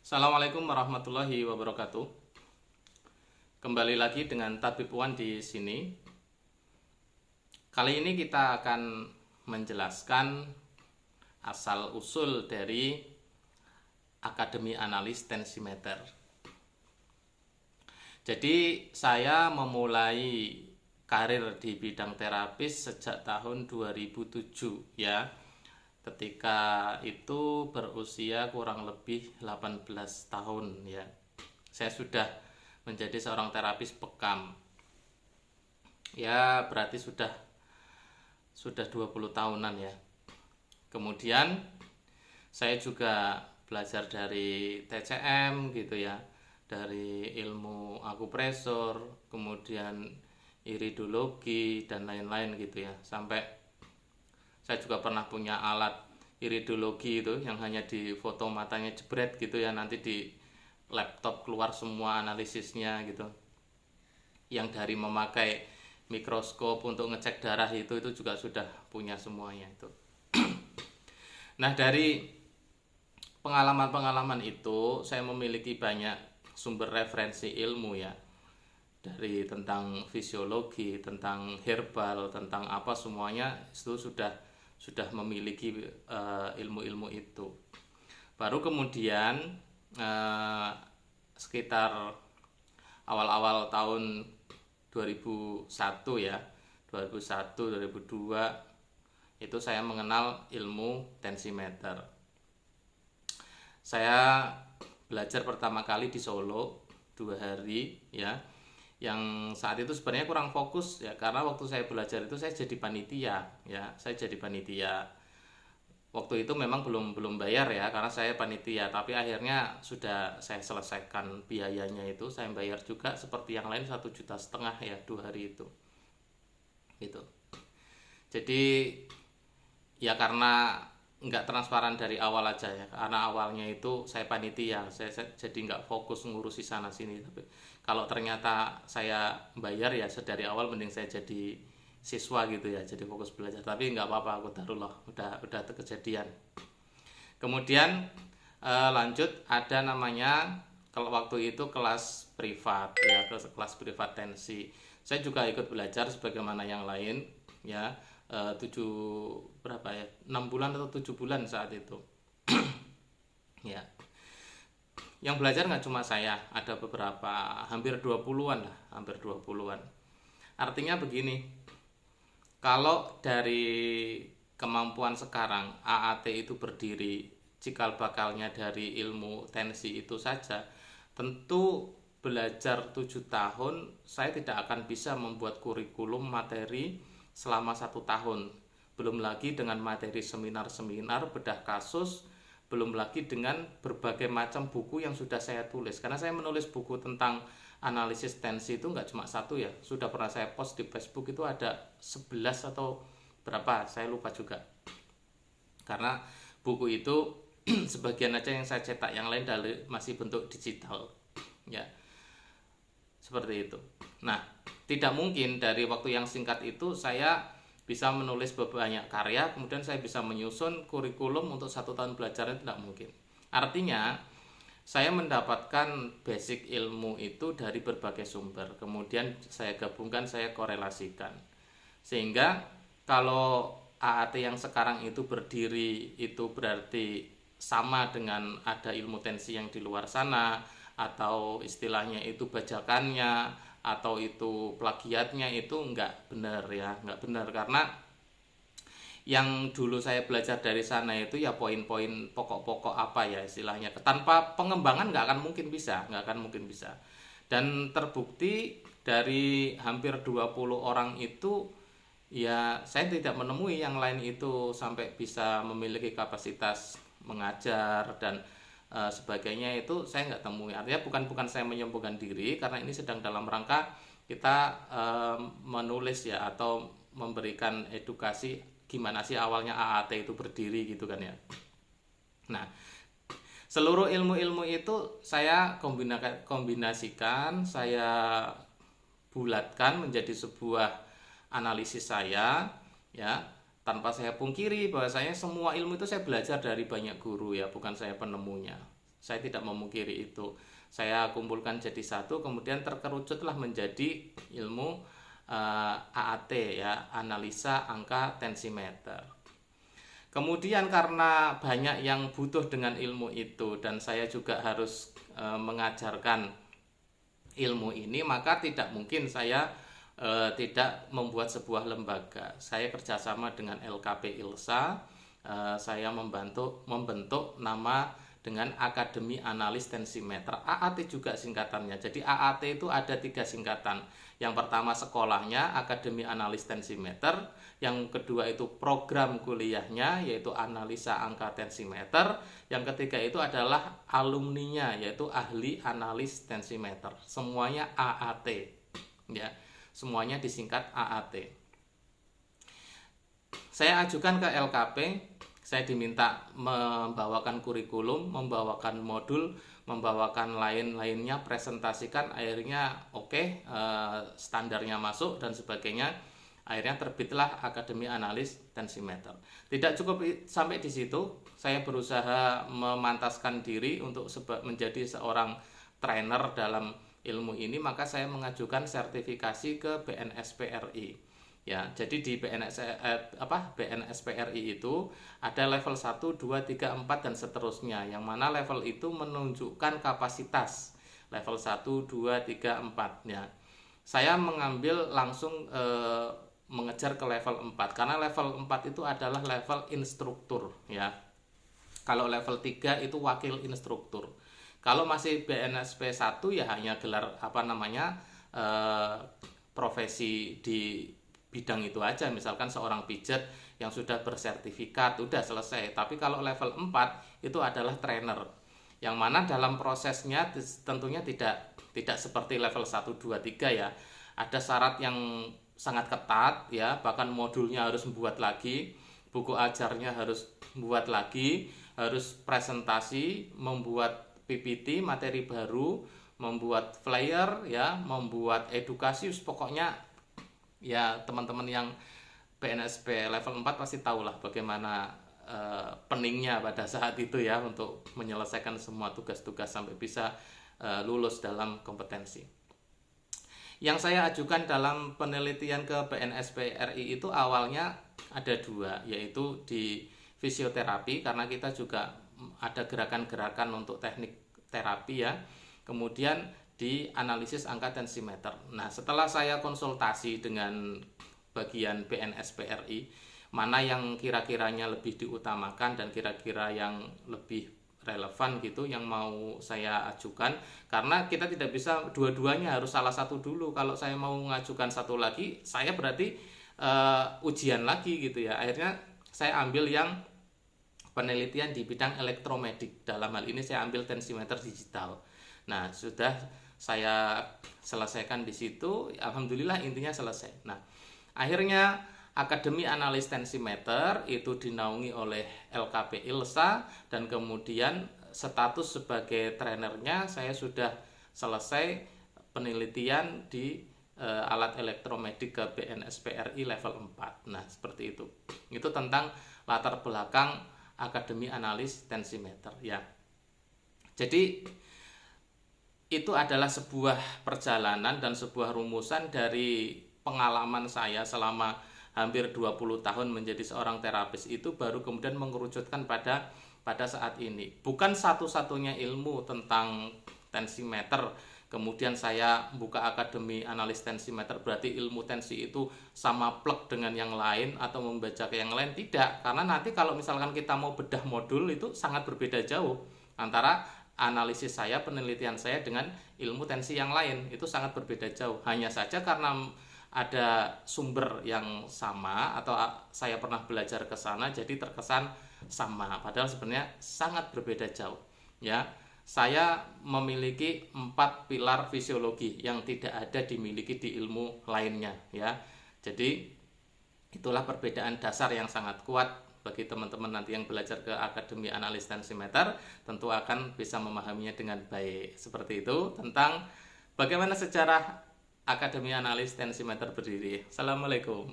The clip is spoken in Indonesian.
Assalamualaikum warahmatullahi wabarakatuh. Kembali lagi dengan Tabib Wan di sini. Kali ini kita akan menjelaskan asal usul dari Akademi Analis Tensimeter. Jadi saya memulai karir di bidang terapis sejak tahun 2007 ya. Ketika itu berusia kurang lebih 18 tahun ya. Saya sudah menjadi seorang terapis bekam. Ya, berarti sudah 20 tahunan ya. Kemudian saya juga belajar dari TCM gitu ya. Dari ilmu akupresur, kemudian iridologi dan lain-lain gitu ya. Sampai saya juga pernah punya alat iridologi itu yang hanya di foto matanya jebret gitu ya, nanti di laptop keluar semua analisisnya gitu. Yang dari memakai mikroskop untuk ngecek darah itu juga sudah punya semuanya itu. Nah, dari pengalaman-pengalaman itu saya memiliki banyak sumber referensi ilmu ya. Dari tentang fisiologi, tentang herbal, tentang apa semuanya itu sudah memiliki ilmu-ilmu itu. Baru kemudian sekitar awal-awal tahun 2001 ya, 2001 2002 itu saya mengenal ilmu tensimeter. Saya belajar pertama kali di Solo 2 hari ya, yang saat itu sebenarnya kurang fokus ya, karena waktu saya belajar itu saya jadi panitia ya. Saya jadi panitia waktu itu memang belum bayar ya, karena saya panitia, tapi akhirnya sudah saya selesaikan biayanya, itu saya bayar juga seperti yang lain 1,5 juta ya 2 hari itu gitu. Jadi ya karena nggak transparan dari awal aja ya, karena awalnya itu saya panitia, saya jadi nggak fokus ngurusi sana sini. Tapi kalau ternyata saya bayar ya dari awal mending saya jadi siswa gitu ya, jadi fokus belajar. Tapi nggak apa-apa, aku taruh loh, udah kejadian. Kemudian lanjut ada namanya, kalau waktu itu kelas privat ya, kelas privat tensi. Saya juga ikut belajar sebagaimana yang lain ya. 6 bulan atau 7 bulan saat itu ya. Yang belajar nggak cuma saya, ada beberapa, hampir 20-an lah, hampir 20-an. Artinya begini, kalau dari kemampuan sekarang AAT itu berdiri cikal bakalnya dari ilmu tensi itu saja, tentu belajar 7 tahun saya tidak akan bisa membuat kurikulum materi selama 1 tahun. Belum lagi dengan materi seminar-seminar, bedah kasus, belum lagi dengan berbagai macam buku yang sudah saya tulis. Karena saya menulis buku tentang analisis tensi itu nggak cuma satu ya, sudah pernah saya post di Facebook, itu ada 11 atau berapa, saya lupa juga. Karena buku itu sebagian aja yang saya cetak, yang lain masih bentuk digital ya, seperti itu. Nah, tidak mungkin dari waktu yang singkat itu saya bisa menulis banyak karya, kemudian saya bisa menyusun kurikulum untuk 1 tahun belajarnya, tidak mungkin. Artinya saya mendapatkan basic ilmu itu dari berbagai sumber, kemudian saya gabungkan, saya korelasikan, sehingga kalau AAT yang sekarang itu berdiri itu berarti sama dengan ada ilmu tensi yang di luar sana, atau istilahnya itu bajakannya, atau itu plagiatnya, itu nggak benar ya, nggak benar. Karena yang dulu saya belajar dari sana itu ya poin-poin pokok-pokok apa ya istilahnya, tanpa pengembangan nggak akan mungkin bisa. Dan terbukti dari hampir 20 orang itu ya, saya tidak menemui yang lain itu sampai bisa memiliki kapasitas mengajar dan sebagainya, itu saya nggak temui. Artinya bukan saya menyombongkan diri, karena ini sedang dalam rangka kita menulis ya, atau memberikan edukasi gimana sih awalnya AAT itu berdiri gitu kan ya. Nah, seluruh ilmu-ilmu itu saya kombinasikan, saya bulatkan menjadi sebuah analisis saya ya. Tanpa saya pungkiri bahwasanya semua ilmu itu saya belajar dari banyak guru ya, bukan saya penemunya. Saya tidak memungkiri itu. Saya kumpulkan jadi satu, kemudian terkerucutlah menjadi ilmu AAT ya, analisa angka tensimeter. Kemudian karena banyak yang butuh dengan ilmu itu dan saya juga harus mengajarkan ilmu ini, maka tidak mungkin saya tidak membuat sebuah lembaga. Saya kerjasama dengan LKP ILSA, saya membentuk nama dengan Akademi Analis Tensimeter, AAT juga singkatannya. Jadi AAT itu ada 3 singkatan. Yang pertama sekolahnya Akademi Analis Tensimeter, yang kedua itu program kuliahnya yaitu analisa angka tensimeter, yang ketiga itu adalah alumninya yaitu ahli analis tensimeter. Semuanya AAT ya. Semuanya disingkat AAT. Saya ajukan ke LKP, saya diminta membawakan kurikulum, membawakan modul, membawakan lain-lainnya, presentasikan, akhirnya oke, standarnya masuk dan sebagainya. Akhirnya terbitlah Akademi Analis Tensimeter. Tidak cukup sampai di situ, saya berusaha memantaskan diri untuk menjadi seorang trainer dalam ilmu ini, maka saya mengajukan sertifikasi ke BNSP-RI. Ya, jadi di BNSP-RI itu ada level 1, 2, 3, 4 dan seterusnya. Yang mana level itu menunjukkan kapasitas. Level 1, 2, 3, 4 ya. Saya mengambil langsung mengejar ke level 4 karena level 4 itu adalah level instruktur ya. Kalau level 3 itu wakil instruktur. Kalau masih BNSP 1 ya hanya gelar profesi di bidang itu aja, misalkan seorang pijat yang sudah bersertifikat udah selesai. Tapi kalau level 4 itu adalah trainer, yang mana dalam prosesnya tentunya tidak seperti level 1, 2, 3 ya. Ada syarat yang sangat ketat ya, bahkan modulnya harus membuat lagi, buku ajarnya harus buat lagi, harus presentasi, membuat PPT materi baru, membuat flyer ya, membuat edukasi, pokoknya ya teman-teman yang BNSP level 4 pasti tahulah bagaimana peningnya pada saat itu ya untuk menyelesaikan semua tugas-tugas sampai bisa lulus dalam kompetensi. Yang saya ajukan dalam penelitian ke BNSP RI itu awalnya ada 2, yaitu di fisioterapi karena kita juga ada gerakan-gerakan untuk teknik terapi ya. Kemudian di analisis angka tensimeter. Nah, setelah saya konsultasi dengan bagian BNSP RI, mana yang kira-kiranya lebih diutamakan dan kira-kira yang lebih relevan gitu yang mau saya ajukan, karena kita tidak bisa dua-duanya, harus salah satu dulu. Kalau saya mau mengajukan satu lagi, saya berarti ujian lagi gitu ya. Akhirnya saya ambil yang penelitian di bidang elektromedik. Dalam hal ini saya ambil tensimeter digital. Nah, sudah saya selesaikan di situ, alhamdulillah intinya selesai. Nah, akhirnya Akademi Analis Tensimeter itu dinaungi oleh LKP ILSA dan kemudian status sebagai trainernya saya sudah selesai penelitian di alat elektromedik ke BNSP RI level 4. Nah, seperti itu. Itu tentang latar belakang Akademi Analis Tensimeter ya. Jadi itu adalah sebuah perjalanan dan sebuah rumusan dari pengalaman saya selama hampir 20 tahun menjadi seorang terapis itu, baru kemudian mengerucutkan pada saat ini. Bukan satu-satunya ilmu tentang tensimeter kemudian saya buka Akademi Analis Tensimeter berarti ilmu tensi itu sama plek dengan yang lain atau membaca ke yang lain, tidak. Karena nanti kalau misalkan kita mau bedah modul itu sangat berbeda jauh antara analisis saya, penelitian saya dengan ilmu tensi yang lain, itu sangat berbeda jauh. Hanya saja karena ada sumber yang sama atau saya pernah belajar ke sana jadi terkesan sama, padahal sebenarnya sangat berbeda jauh ya. Saya memiliki 4 pilar fisiologi yang tidak ada dimiliki di ilmu lainnya ya. Jadi itulah perbedaan dasar yang sangat kuat bagi teman-teman nanti yang belajar ke Akademi Analis Tensimeter, tentu akan bisa memahaminya dengan baik. Seperti itu tentang bagaimana sejarah Akademi Analis Tensimeter berdiri. Assalamualaikum.